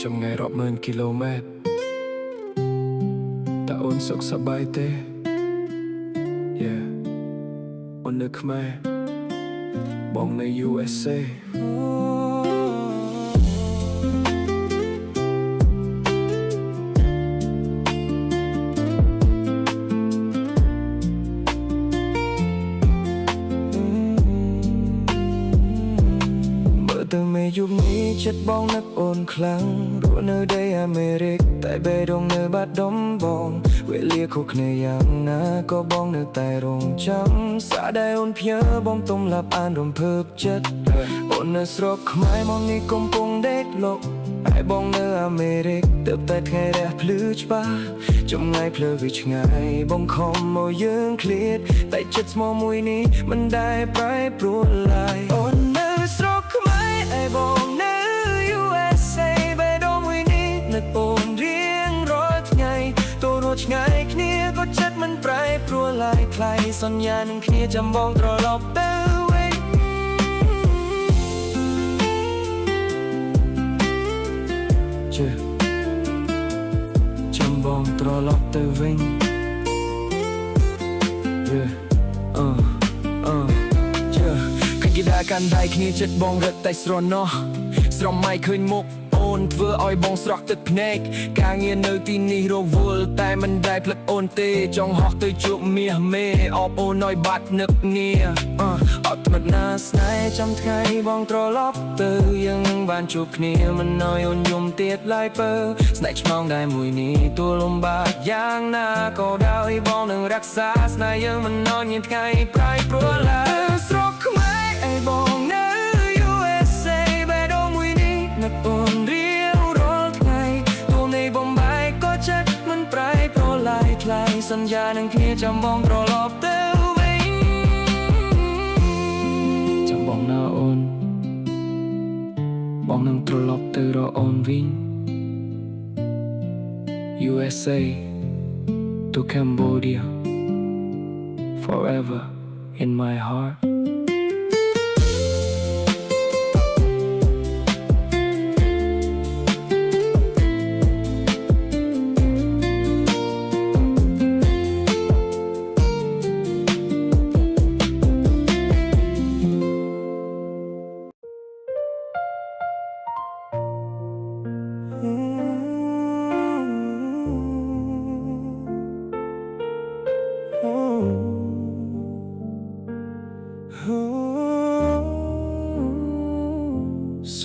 trong ngàyរាប់ម៉ឺនគីឡូម៉ែត្រតើអូនសុខសប្បាយទេ Yeah អូននៅខ្មែរបងនៅ USA តែមេយុគនេះចិត្តបងនឹកអូនខ្លាំងរស់នៅដីអាមេរិកតែបេះដូងនៅបាត់ដំបងវេលាខុសគ្នាយ៉ាងណាក៏បងនៅតែរងចាំសារដែលអូនផ្ញើបងទុំឡាប់អានរំភើបចិត្តអូននៅស្រុកខ្មែរមកនេះកំពុងដេកលុកហើយបងនៅអាមេរិកទើបតែថ្ងៃរះភ្លឺច្បាស់ចម្ងាយភ្លើវាឆ្ងាយបងខំមកយើងឃ្លាតតែចិត្តស្មោះមួយនេះមិនដែលប្រែប្រួលឡើយអូននៅស្រុកខ្មែរហើយបងនៅ USA បេះដូងមួយនេះនឹកអូនរៀងរាល់ថ្ងៃទោះរត់ឆ្ងាយគ្នាក៏ចិត្តមិនប្រែប្រួលឡើយថ្លៃសន្យានឹងគ្នាចាំបងត្រឡប់ទៅវិញចាំបងត្រឡប់ទៅវិញគេដាក់កាន់ដៃគ្នាចិត្តបងរត់តែស្រណោះស្រមៃឃើញមុខអូនធ្វើឲ្យបងស្រក់ទឹកភ្នែកការងារនៅទីនេះរវល់តែមិនដែលផ្លឹកអូនទេចង់ហោះទៅជួបមាសមេអបអូនឲ្យបាត់នឹកងារអត់មិនណាស្នេហ៍ចាំថ្ងៃបងត្រឡប់ទៅយើងនឹងបានជួបគ្នាមិនឲ្យអូនយំទៀតឡើយពើស្នេហ៍ឆ្មងដែរមួយនេះទូលំបាកយ៉ាងណាក៏ដោយបងនឹងរក្សាស្នេហ៍យើងមិននន់ញ៉ាំថ្ងៃប្រែប្រួលឡើយស្រុកខ្មែរឲ្យបងនៅ USA បេះដូងមួយនេះនឹកអូនរៀងរាល់ថ្ងៃទូនៃបំបាយក៏ចិត្តមិនប្រែប្រួលឡើយថ្លៃសន្យានឹងគ្នាចាំបងត្រឡប់ទៅវិញចាំបងណាអូនបងនឹងត្រឡប់ទៅរកអូនវិញ USA to Cambodia forever in my heart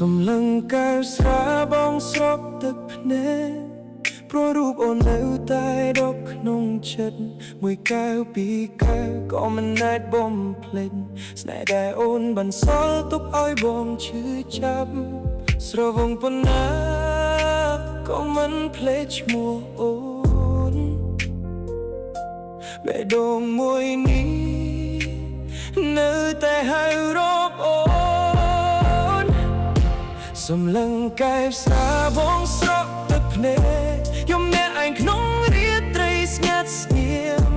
សំឡឹងកែវស្រាបងស្រក់ទឹកភ្នែកព្រោះរូបអូននៅតែដកក្នុងចិត្តមួយកែវពីរកែវក៏មិនអាចបំភ្លេចស្នេហ៍ដែលអូនបន្សល់ទុកឲ្យបងឈឺចាប់ស្រវឹងប៉ុណ្ណាក៏មិនភ្លេចឈ្មោះអូនបេះដូងមួយនេះនៅតែហៅរកអូនសំឡឹងកែវស្រាបងស្រក់ទឹកភ្នែកយំអ្នកឯងក្នុងរាត្រីស្ងាត់ស្ងៀម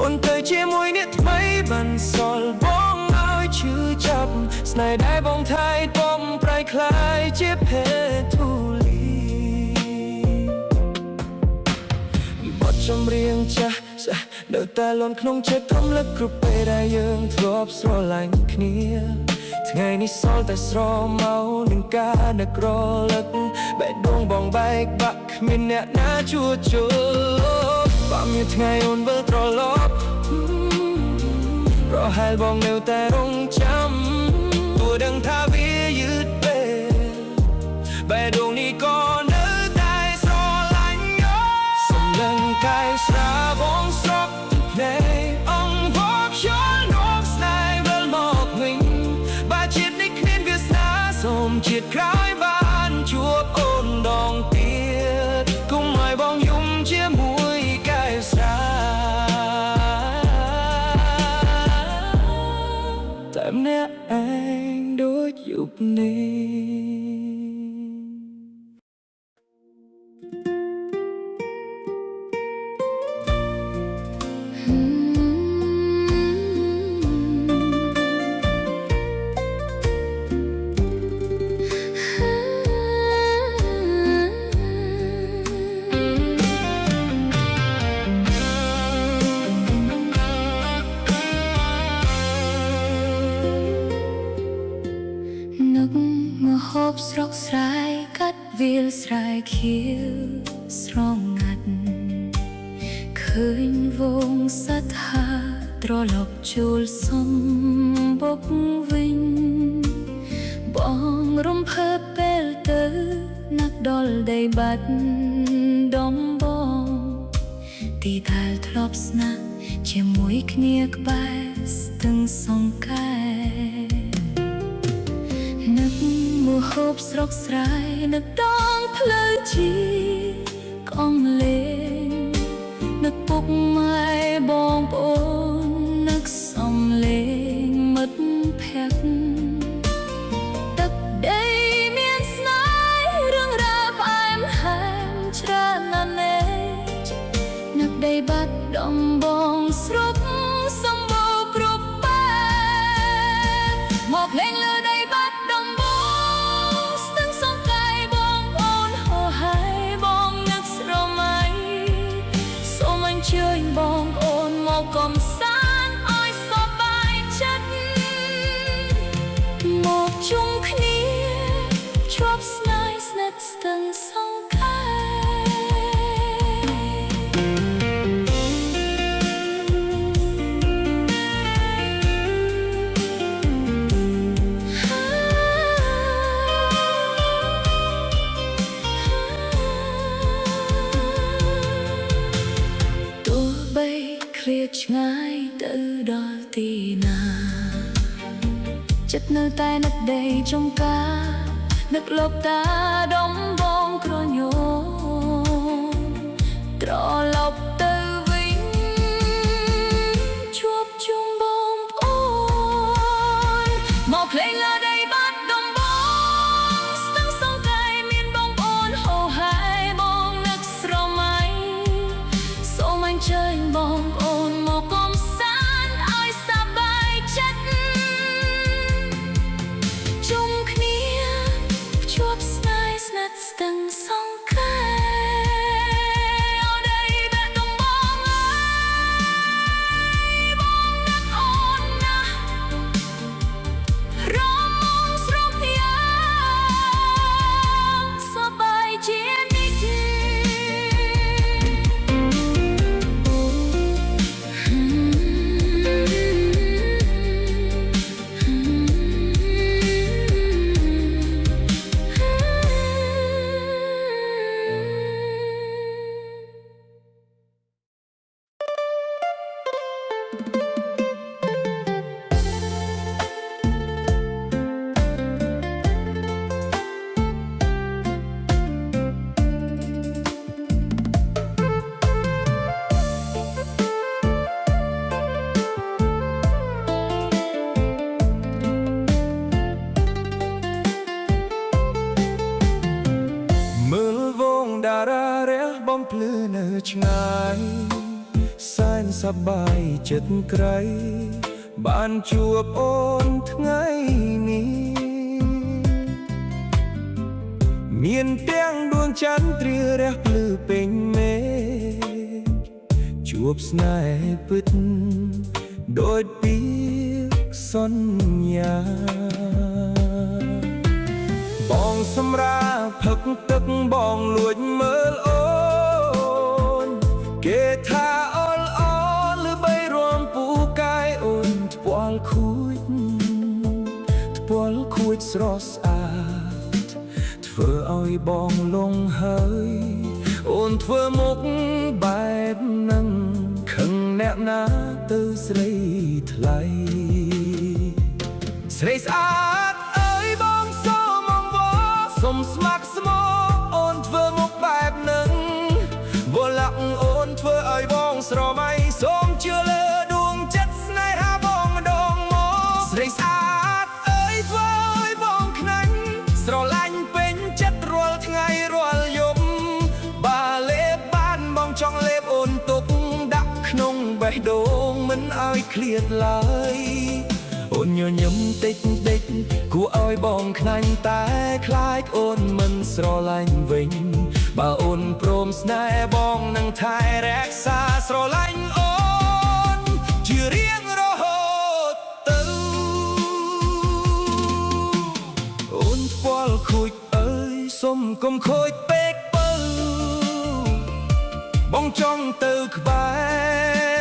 អូនទៅជាមួយអ្នកថ្មីបានសល់បងឲ្យឈឺចាប់ស្នេហ៍ដែលបងថែទាំប្រែคล้ายជាភេទធូលីបទចម្រៀងចាស់នៅតែលន់ក្នុងចិត្តរំលឹកគ្រប់ពេលដែលយើងធ្លាប់ស្រឡាញ់គ្នាថ្ងៃនេះសល់តែស្រមោនឹងការនឹករលឹកបេះដូងបងបែកបាក់គ្មានអ្នកណាជួចជុលបើមានថ្ងៃអូនវិលត្រឡប់ប្រហែលបងនៅតែរងចាំទោះដឹងថាវាយឺតពេលបេះដូងនេះក៏នៅតែស្រឡាញ់សំឡឹងកែវស្រាបងស្រក់ទឹកភ្នែកអង្វរខ្យល់នោមស្នេហ៍វិលមកវិញបើជាតិនេះគ្មានវាសនាសូមជាតិក្រោយបានជួបអូនដងទៀតកុំឲ្យបងយំជាមួយកែវស្រាតែម្នាក់ឯងដូចយប់នេះ ស្រកស្រែកកាត់វាលស្រែខៀវស្រងាត់ឃើញវងសត្វហាត្រឡប់ជួលសំបុកវិញបងរំភើបពេលទៅណាក់ដល់ដីបាត់ដំបងទីដែលធ្លាប់ស្នាក់ជាមួយគ្នាក្បែរស្ទឹងសង្កែនឹកមហូបស្រកស្រែនឹកដងផ្លូវជីកង់លេងនឹកពុកម៉ែបងប្អូននឹកសំលេងមិត្តភក្តិទឹកដីមានស្នេហ៍រឿងរ៉ាវផ្អែមហែមច្រើនណាស់ណែនឹកដីបាត់ដំបងស្រុកសម្បូរគ្រប់បែបមកលេងលើដីបាត់ដំបងស្ទឹងសង្កែបងប្អូនហោហាយបងនឹកស្រមៃសូមអញ្ជើញបងប្អូនមកកំសាន្តឲ្យសប្បាយចិត្តមកជុំគ្នាជាប់ស្នេហ៍ស្និទ្ធស្ទឹងសង្កែឃ្លាតឆ្ងាយទៅដល់ទីណាចិត្តនៅតែនឹកដីចំការនឹកលបតាដំបងក្រញូត្រឡប់ទៅវិញជួបជុំបងប្អូនមកភ្លេងលើដីបាត់ដំបងស្ទឹងសង្កែមានបងប្អូនហោហាយបងនឹកស្រមៃសូមអញ្ជើញបងប្អូនមកកំសាន្តឲ្យសប្បាយចិត្តជុំគ្នាភ្ជាប់ស្នេហ៍ស្និទ្ធស្ទឹងសង្កែអូដីបាត់ដំបងអើយបងនឹកអូនណាស់រមងស្រុកយ៉ាងសប្បាយជានិច្ចបំភ្លឺនៅឆ្ងាយសែនសប្បាយចិត្តក្រៃបានជួបអូនថ្ងៃនេះមានទាំងដួងចន្ទ្រារះភ្លឺពេញមេឃជួបស្នេហ៍ពិតដូចពាក្យសន្យាបងសម្រាប់ផឹកទឹកបងលួចមើលអូនគេថាអូនអូនឬបីរំពូកាយអូនថ្ពាល់ខូចស្រស់ស្អាតធ្វើឲ្យបងលងហើយអូនធ្វើមុខបែបហ្នឹងខឹងអ្នកណាទៅស្រីថ្លៃស្រីស្អាតអើយបងសូមអង្វរសុំស្ម័គ្រស្មោអូនធ្វើមុខបែបហ្នឹងវល់ឡាក់អូនធ្វើឲ្យបងស្រមៃសូមជឿលើដួងចិត្តស្នេហាបងម្ដងមកស្រីស្អាតអើយធ្វើឲ្យបងខ្នាញ់ស្រឡាញ់ពេញចិត្តរាល់ថ្ងៃរាល់យប់បើលេបបានបងចង់លេបអូនទុកដាក់ក្នុងបេះដូងមិនឲ្យឃ្លាតឡើយអូនញញឹមតិចតិចគួរឲ្យបងខ្នាញ់តែខ្លាចអូនមិនស្រឡាញ់វិញបើអូនព្រមស្នេហ៍បងនឹងថែរក្សាស្រឡាញ់អូនជារៀងរហូតទៅអូនថ្ពាល់ខូច សុំកុំខូចពេកបើបងចង់ទៅក្បែ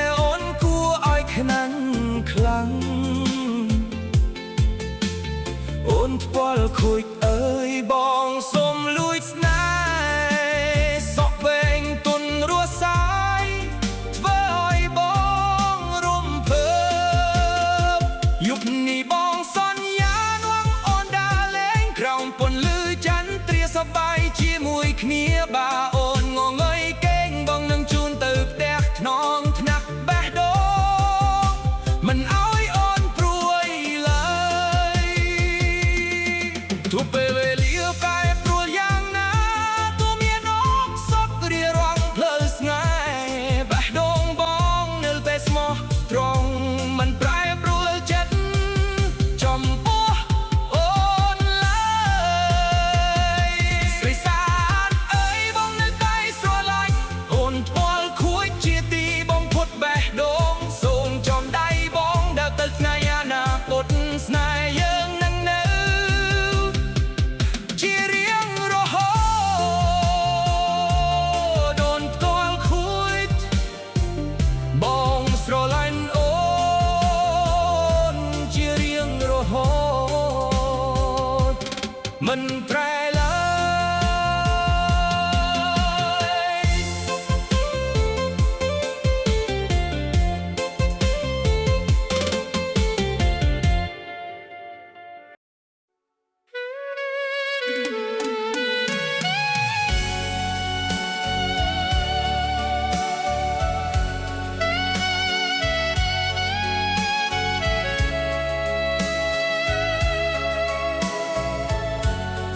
រអូនគួរឲ្យខ្នាញ់ខ្លាំងអូនថ្ពាល់ខូចអើយបងសុំលួចស្នេហ៍សក់វែងទុនរស់សាយធ្វើឲ្យបងរំភើបយប់នេះបងសន្យានាំអូនដើរលេងក្រោមពន្លឺចន្ទ្រាសប្បាយជាមួយគ្នាបាអូនងងឹយគេងបងនឹងជូនទៅផ្ទះខ្នងថ្នាក់បេះដូងមិនឲ្យអូនព្រួយឡើយទោះពេលវេលាប្រែប្រួលយ៉ាងណាទោះមានអបសក់រារាំងផ្លូវស្ងាយបេះដូងបងនៅពេលស្មោះត្រង់មិនប្រែប្រួលចិត្តចំពោះអូនឡើយស្រីសានអើយបងនៅតែស្រឡាញ់អូនថ្ពាល់ខួចជាទីបងផុតបេះដូងសូមចំដៃបងដើរទៅថ្ងៃអនាគតស្នេហ៍យើងនឹងនៅជារៀងរហូតអូនផ្ទាល់ខួចបងស្រឡាញ់អូនជារៀងរហូតមិនប្រែឡើយ ប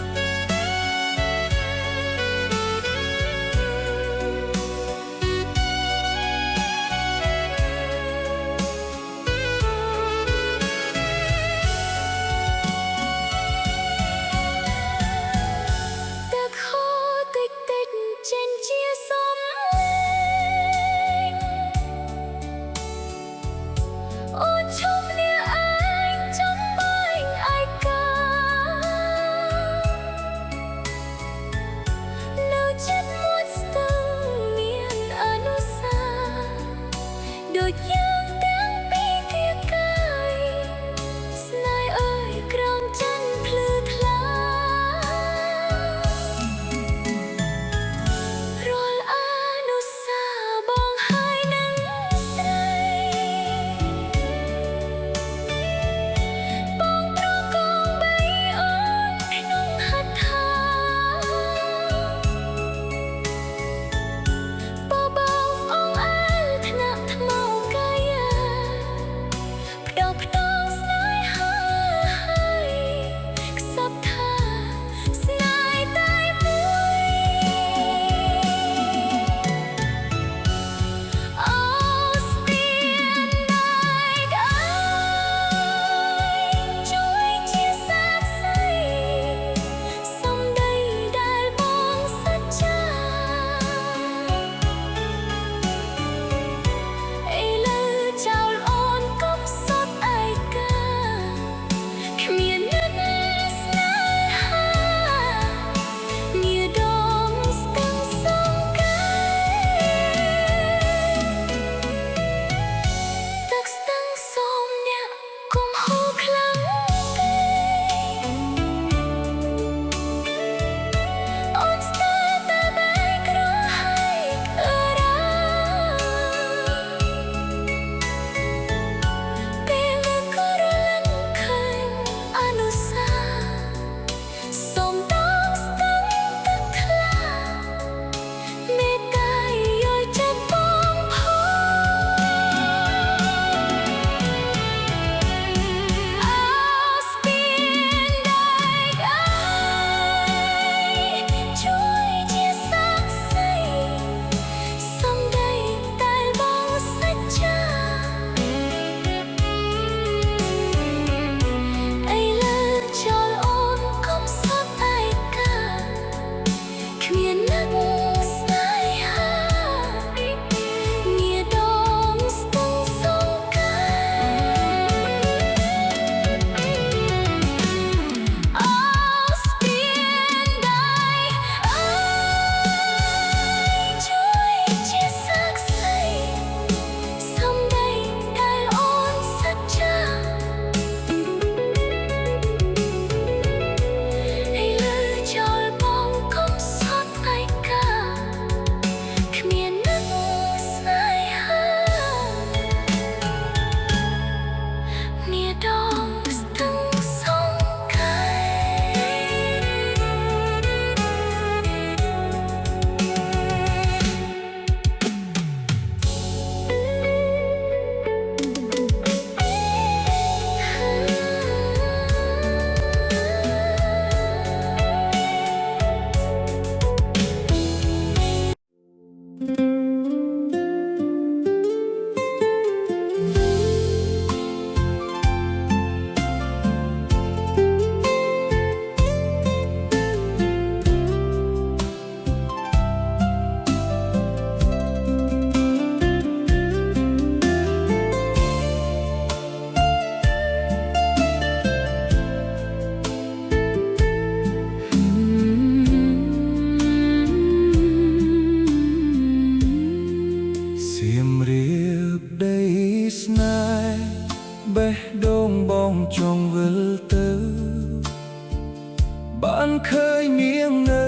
បានឃើញនាងនៅ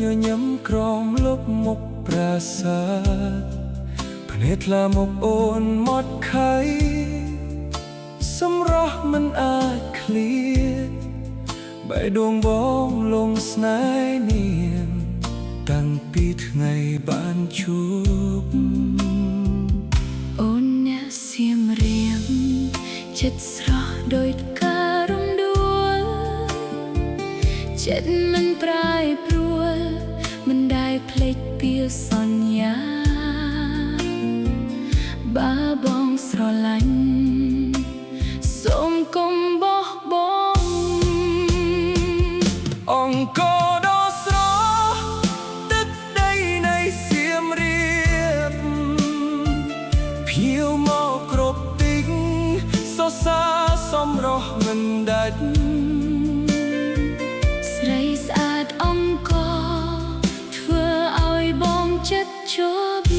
ញញឹមក្រោមលុបមុខប្រាសាទភ្នែកថ្លាមុខអូនមាត់ខៃសម្រស់មិនអាចឃ្លាតបេះដូងបងលងស្នេហ៍នាងតាំងពីថ្ងៃបានជួបអូនអ្នកសៀមរាបចិត្តស្រស់ដូចការរំដួលចិត្តមិនប្រែប្រួលមិនได้ភ្លេចពីសន្យាបើបងស្រឡាញ់សូមកុំបោះបង់អង្គរដ៏ស្រស់ទឹកដីនៃសៀមរាបភៀវមកគ្រប់ទីកសរសើរសម្រស់មិនដាច់ស្រីស្អាតអង្គរធ្វើឲ្យបងចិត្តជាប់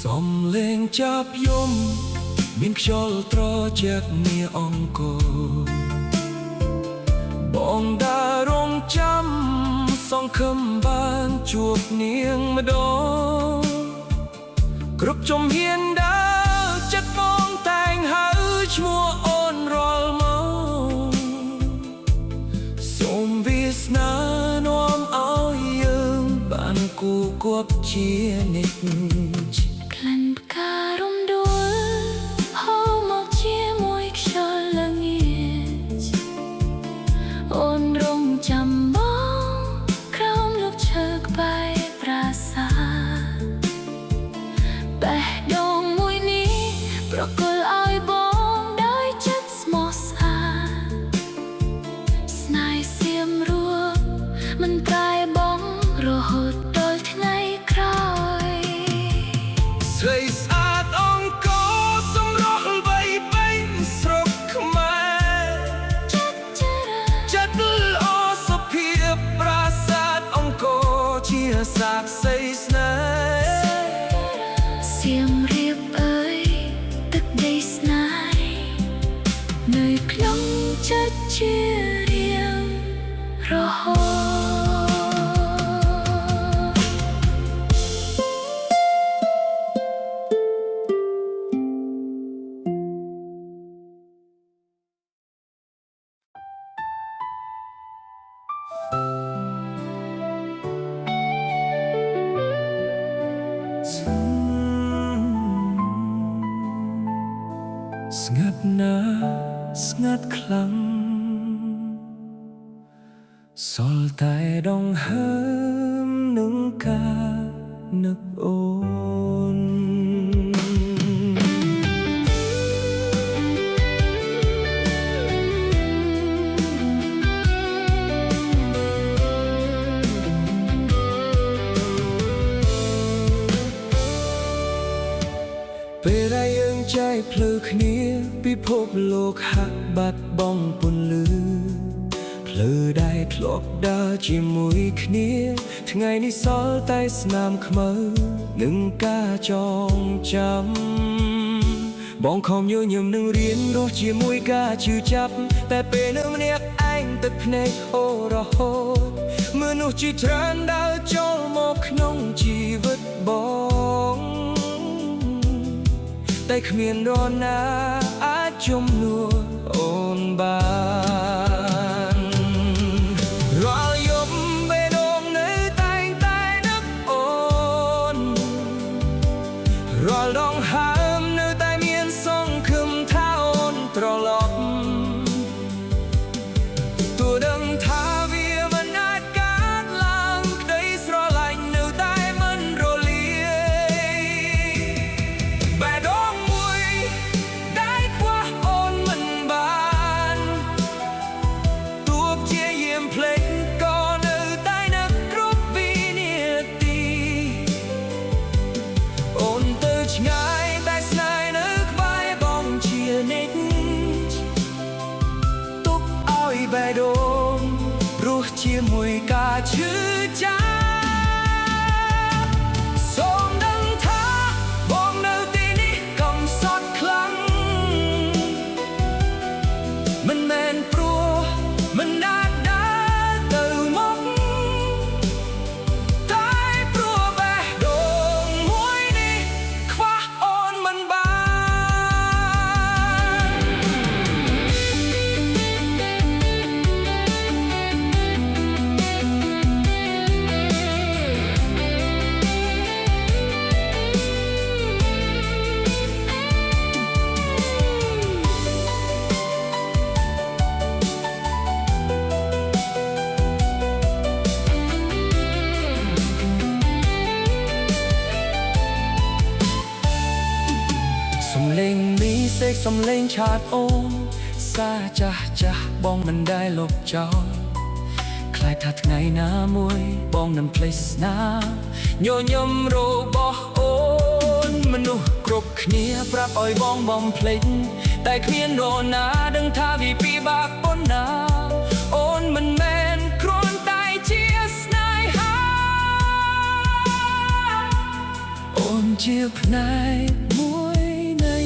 សំលេងចាប់យំមានខ្យល់ត្រជាក់នាអង្គរបងដារងចាំសង្ឃឹមបានជួបនាងម្ដងគ្រប់ជំហានដើរចិត្តបងតែងហៅឈ្មោះអូនរាល់មកសូមវាសនានាំឲ្យយើងបានគូគប់ជានិច្ចក្លិនផ្ការំដួលហូរមកជាមួយខ្យល់ល្ងាចអូនរងចាំបងក្រោមលប់ឈើក្បែរប្រាសាទបេះដូងមួយនេះប្រគល់ឲ្យបងដោយចិត្តស្មោះស្អាតស្នេហ៍សៀមរួបមិនប្រែបង់រហូតដល់ថ្ងៃក្រោយស្រីស្អាតអង្គរសម្រស់ល្បីពេញស្រុកខ្មែរចិត្តល្អសុភាពប្រាសាទអង្គរជាសាក្សីស្នេហ៍សៀមរាបអើយទឹកដីស្នេហ៍នៅក្នុងចិត្តជារៀងរហូតស្ងាត់ណាស់ស្ងាត់ខ្លាំងសល់តែដងហើមនឹងការនឹកអូនពេលដែលយើងចែកផ្លូវគ្នាពិភពលោកហាក់បាត់បង់ពន្លឺផ្លូវដែលធ្លាប់ដើរជាមួយគ្នាថ្ងៃនេះសល់តែស្នាមខ្មៅនិងការចងចាំបងខំញញឹមនឹងរៀនរស់ជាមួយការឈឺចាប់តែពេលនៅម្នាក់ឯងទឹកភ្នែកអូររហូតមនុស្សជាច្រើនដើរចូលមកក្នុងជីវិតបងតែគ្មាននរណាអាចជំនួសអូនបានរាល់យប់បេះដូងនៅតែងតែនឹកអូនរាល់ដងហើមនៅតែមានសង្ឃឹមថាអូនត្រឡប់ទោះដឹងថាវាមិនអាចកើតឡើងក្តីស្រឡាញ់នៅតែមិនរលាយបេះដូងដែលខ្វះអូនមិនបានទោះជាយាមភ្លេចក៏នៅតែនឹកគ្រប់វិនាទីអូនទៅឆ្ងាយតែស្នេហ៍នៅក្បែរបងជានិច្ចទុកឲ្យបេះដូង សជាមួយការឈឺចាប់សូមដឹងថាបងនៅទីនេះកំសត់ខ្លាំងមិនមែនព្រោះមិនដាច់ដើរទៅមុខតែព្រោះបេះដូងមួយនេះខ្វះអូនមិនបានសំឡេងមីសេកសំឡេងឆាតអូនសាចាស់ចាស់បងមិនได้លុបចោលខ្លាចថាថ្ងៃណាមួយបងនឹងភ្លេចស្នាមញញឹមរបស់អូនមនុស្សគ្រប់គ្នាប្រាប់ឲ្យបងបំភ្លេចតែគ្មាននរណាដឹងថាវាពិបាកប៉ុណ្ណាអូនមិនមែនគ្រាន់តែជាស្នេហាអូនជាផ្នែកមួយនៃ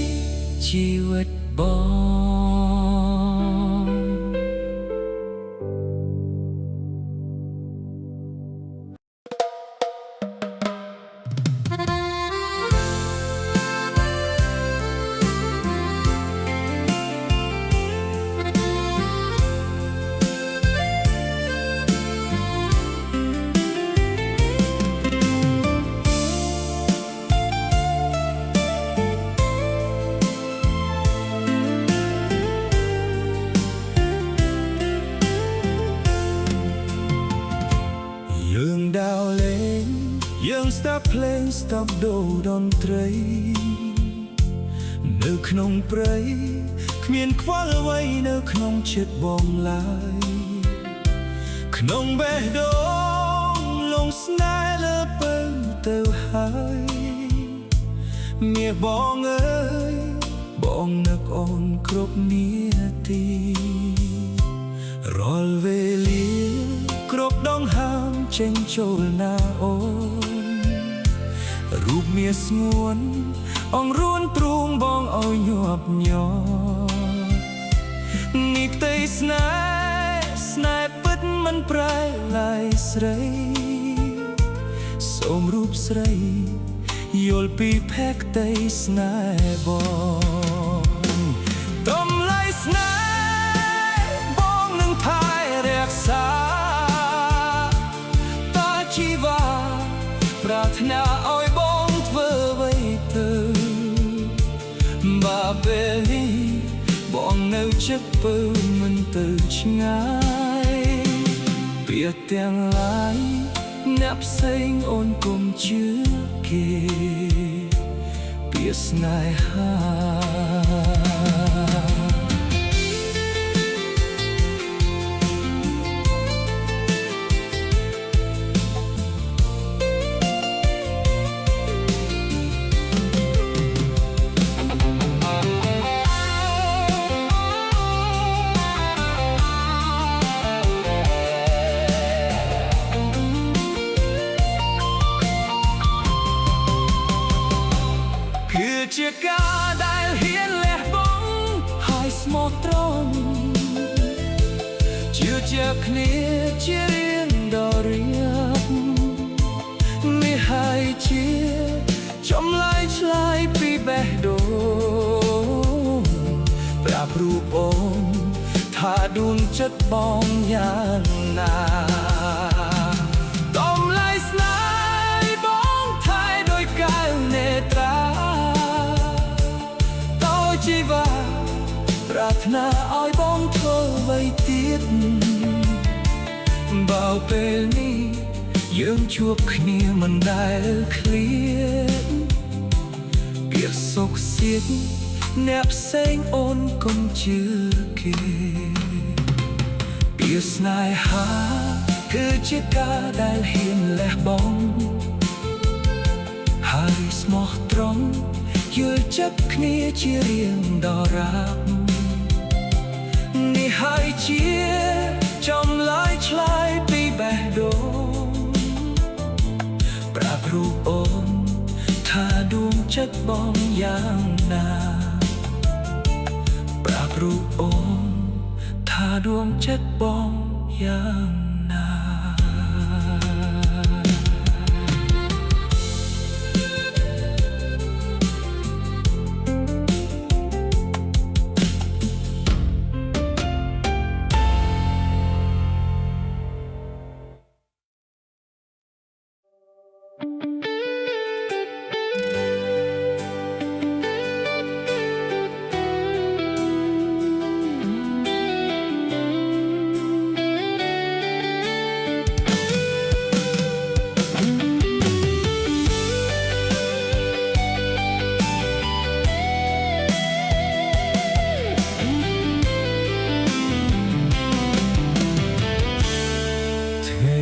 ជីវិតបង Stop playing stop ដូរតន្ត្រីនៅក្នុងព្រៃគ្មានខ្វល់អ្វីនៅក្នុងចិត្តបងឡើយក្នុងបេះដូងលងស្នេហ៍លើពើទៅហើយមាសបងអើយបងនឹកអូនគ្រប់នាទីរាល់វេលាគ្រប់ដងហើមចេញចូលណាអូនរូបមាសស្ងួនអង្រួនទ្រូងបងឲ្យញាប់ញ័រនេះផ្ទៃស្នេហ៍ពិតមិនប្រែឡាយស្រីសូមរូបស្រីយល់ពីភក្តីស្នេហ៍បងតម្លៃស្នេហ៍បងនឹងថែរក្សាតជីវ៉ាប្រាថ្នាឲ្យបងធ្វើអ្វីទៅបើពេលនេះបងនៅចិត្តពើមិនទៅឆ្ងាយពាក្យទាំងឡាយអ្នកផ្សេងអូនកុំជឿគេពាក្យស្នេហាគឺជាការដែលហ៊ានលះបង់ហើយស្មោះត្រង់ជឿជាក់គ្នាជារៀងដល់រៀបនេះហើយជាចម្លើយឆ្លើយពីបេះដូងប្រាប់រូបអូនថាដួងចិត្តបងយ៉ាងណាតម្លៃស្នេហ៍បងថែដោយកែវនេត្រាជីវ៉ាប្រាថ្នាឲ្យបងធ្វើអ្វីទៀតបើពេលនេះយើងជួបគ្នាមិនដែលឃ្លាតពាក្យសុខសៀតអ្នកផ្សេងអូនកុំជឿគេពាក្យស្នេហាគឺជាការដែលហ៊ានលះបង់ហើយស្មោះត្រង់យល់ចិត្តគ្នាជារៀងដល់រាបនេះហើយជាចម្លើយឆ្លើយ ដួងចិត្តបងយ៉ាងណា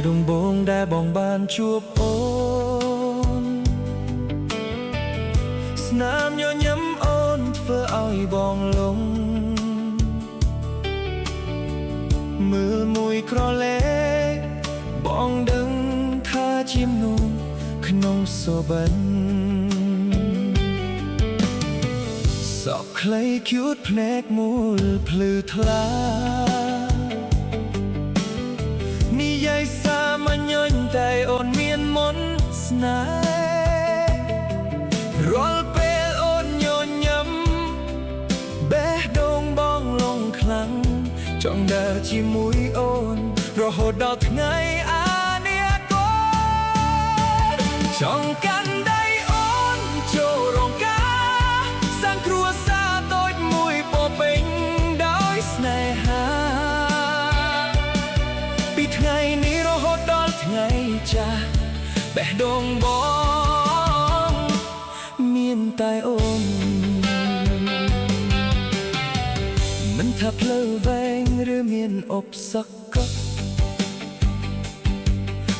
ដំបងដែលបងបានជួបអូនស្នាមញញឹមអូនធ្វើឲ្យបងលងមើលមួយក្រឡេបងដឹងថាជាមនុស្សក្នុងសុបិនសក់ខ្លីគួតភ្នែកមូលភ្លឺថ្លានិយាយសាមញ្ញតែអូនមានមន្តស្នេហ៍រាល់ពេលអូនញញឹមបេះដូងបងលងខ្លាំងចង់ដើរជាមួយអូនរហូតដល់ថ្ងៃអនាគតចង់កាន់ដៃអូនចូលរងការសាងគ្រួសារតូចមួយពោពេញដោយស្នេហាពីថ្ងៃនេះរហូតដល់ថ្ងៃចាស់បេះដូងបងមានតែអូនមិនថាផ្លូវវែងឬមានឧបសគ្គ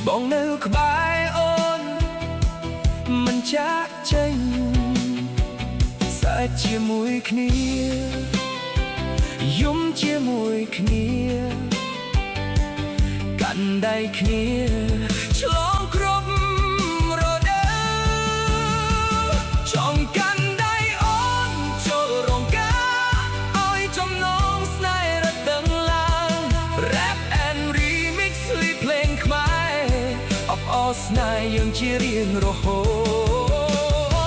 បងនៅក្បែរអូនមិនចាកចេញស្អែកជាមួយគ្នាយំជាមួយគ្នាកាន់ដៃគ្នាឆ្លងគ្រប់រដូវចង់កាន់ដៃអូនចូលរងការឲ្យចំណងស្នេហ៍រត់ដឹងឡើង Rap and Remix លីភ្លេងខ្មែរអបអរស្នេហ៍យើងជារៀងរហូ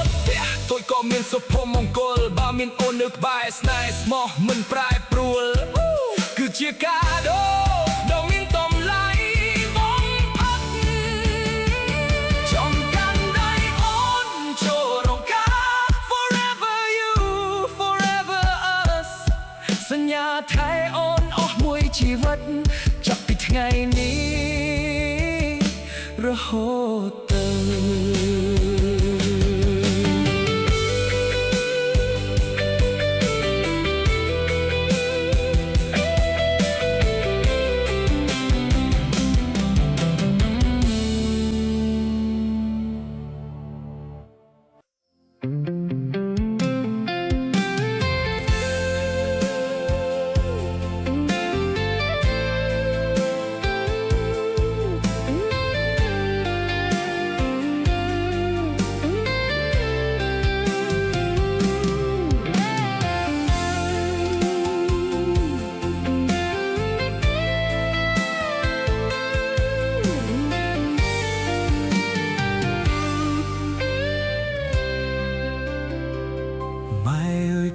តផ្ទះតូចក៏មានសុភមង្គលបើមានអូននៅក្បែរស្នេហ៍ស្មោះមិនប្រែប្រួលគឺជាកាដូដ៏មានតម្លៃបំផុតចង់កាន់ដៃអូនចូលរងការ Forever you forever us សញ្ញាថែអូនអស់មួយជីវិតចាប់ពីថ្ងៃនេះរហូតទៅ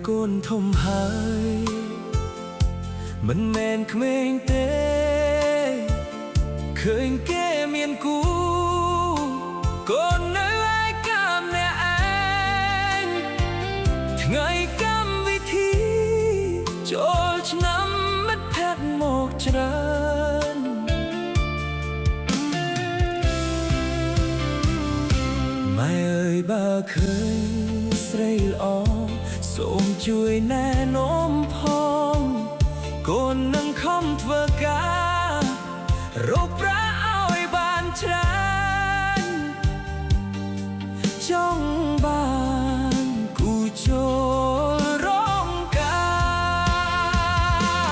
កូនធំហើយមិនមែនក្មេងទេឃើញគេមានគូកូននៅឯកាមអ្នកឯងថ្ងៃកម្មវិធីចូលឆ្នាំមិត្តភក្តិមកច្រើនម៉ែអើយបើឃើញស្រីល្អសូមជួយណែនាំផងកូននឹងខំធ្វើការរកប្រាក់ឲ្យបានច្រើនចង់បានគូចូលរងកា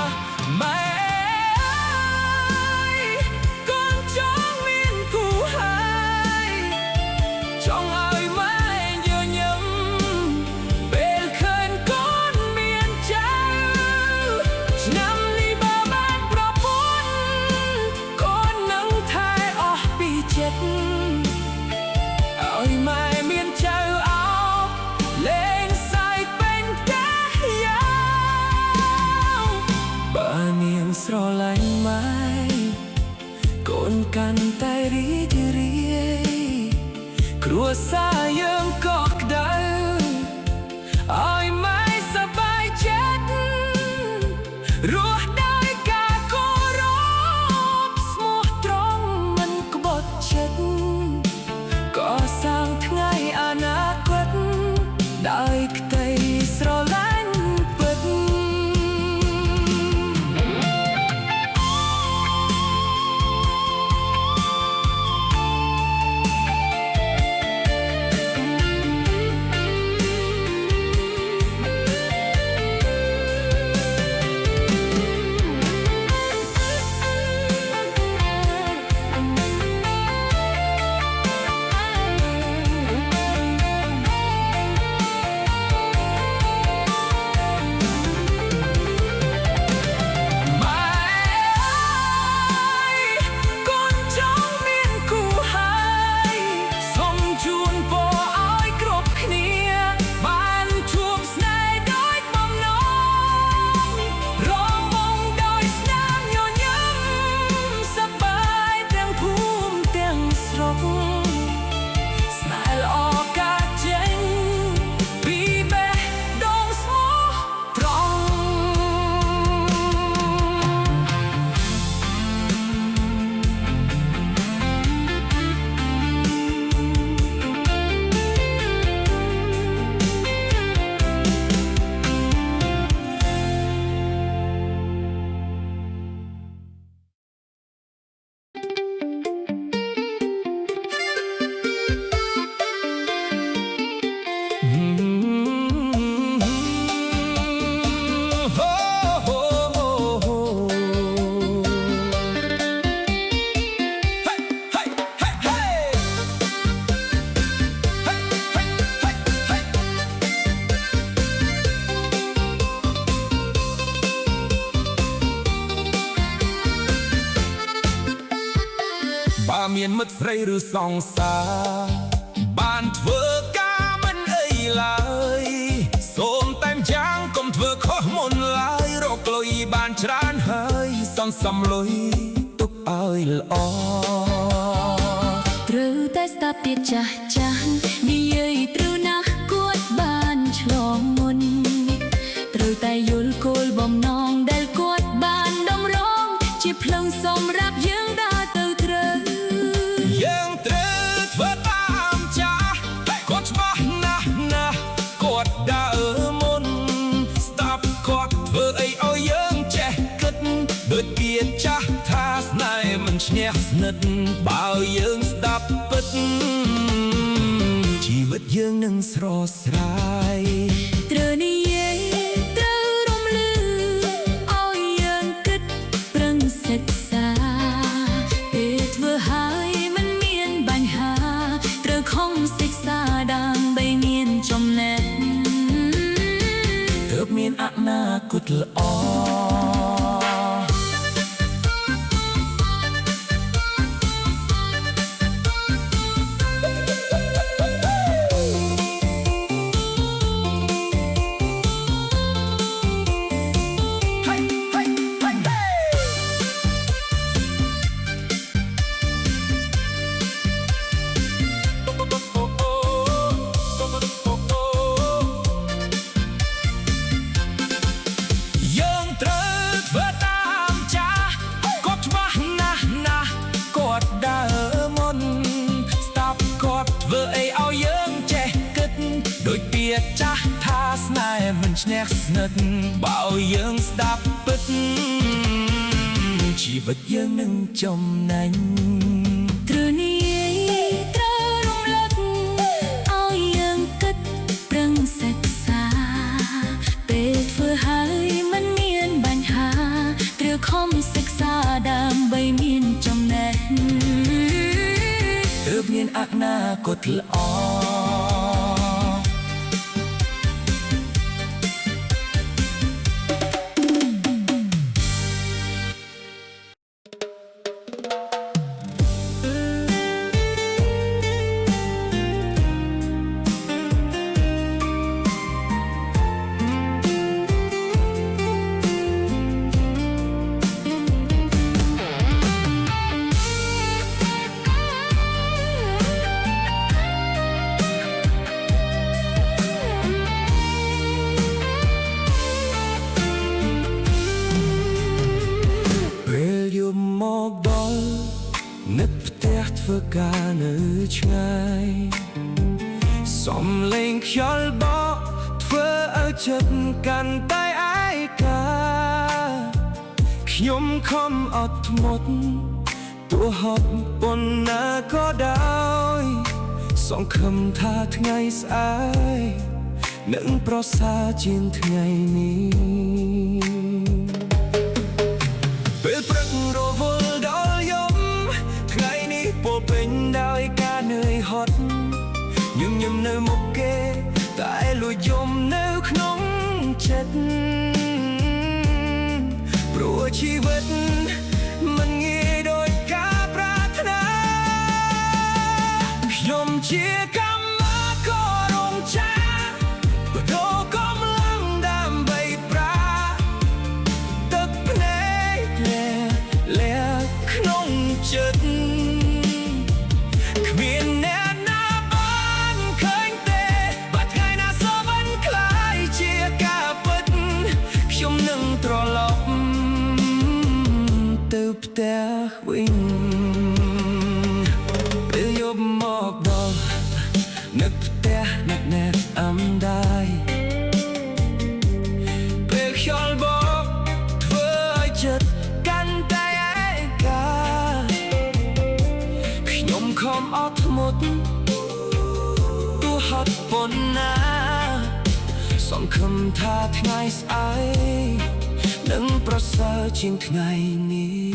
រម៉ែកូនចង់មានគូហើយចង់ឲ្យម៉ែញញឹមពេលឃើញកូនមានចៅឆ្នាំនេះបើបាន កាន់តែរីករាយគ្រួសារយើងក៏ក្តៅឲ្យម៉ែសប្បាយចិត្តរស់ដោយការគោរពស្មោះត្រង់មិនក្បត់ចិត្តកសាងថ្ងៃអនាគតដោយក្តីស្រឡាញ់ពិតបើមានមិត្តស្រីឬសង្សារបានធ្វើការមិនអីឡើយសូមតែម្យ៉ាងកុំធ្វើខុសមុនឡើយរកលុយបានច្រើនហើយសន្សំលុយទុកឲ្យល្អត្រូវតែស្ដាប់ពាក្យចាស់ចាស់និយាយត្រូវណាស់គួតបានឆ្លងមុនត្រូវតែយល់គោលបំណងដែលគួតបានតម្រង់ជាផ្លូវសម្រាប់យើងដើរទៅត្រូវយើងត្រូវធ្វើតាមចាស់គាត់ច្បាស់ណាស់ណាស់គាត់ដើរមុនស្ដាប់គាត់ធ្វើអីឲ្យយើងចេះគិតដូចពាក្យចាស់ថាស្នេហ៍មិនឈ្នះស្និទ្ធបើយើងស្ដាប់ពិតជីវិតយើងនឹងស្រស់ស្រាយត្រូវនិយាយត្រូវរំលឺឲ្យយើងគិតប្រឹងសិក្សាពេលធ្វើហើយមិនមានបញ្ហាត្រូវខំសិក្សាដើម្បីមានចំណេះទើបមានអនាគតល្អធ្វើអីឲ្យយើងចេះគិតដូចពាក្យចាស់ថាស្នេហ៍មិនឈ្នះស្និទ្ធបើឲ្យយើងស្ដាប់ពិតជីវិតយើងនឹងចំណេញត្រូវនិយាយត្រូវរំលឹកឲ្យយើងគិតប្រឹងសិក្សាពេលធ្វើហើយមិនមានបញ្ហាត្រូវខំសិក្សាដើម្បីមានចំណេះទើបមានអនាគតល្អ ធ្វើការនៅឆ្ងាយសំលេងខ្យល់បក់ធ្វើឲ្យចិត្តកាន់តែឯកាខ្ញុំខំអត់ធ្មត់ទោះហត់ប៉ុណ្ណាក៏ដោយសង្ឃឹមថាថ្ងៃស្អែកនឹងប្រសើរជាងថ្ងៃនេះពេលព្រឹករវល់ដល់យំថ្ងៃនេះពោរពេញដោយការនឿយហត់ញញឹមនៅមុខគេតែលួចយំនៅក្នុងចិត្តព្រោះជីវិតមិនងាយដោយការប្រាថ្នាខ្ញុំជាកម្មកររោងចក្របដូរកម្លាំងដើម្បីប្រាទឹកភ្នែកលះក្នុងចិត្តគ្មានអ្នកណាបានឃើញទេបាត់ថ្ងៃណាសវិញคล้ายជាការពិតខ្ញុំនឹងត្រឡប់ទៅផ្ទះវិញពេលយប់មកដល់នឹកផ្ទះណែនអំដាយពេលខ្យល់បក់ធ្វើឲ្យចិត្តកាន់តែឯកាខ្ញុំខំអត់ធ្មត់ទោះហត់ប៉ុណ្ណាសង្ឃឹមថាថ្ងៃស្អែកនឹងប្រសើរជាងថ្ងៃនេះ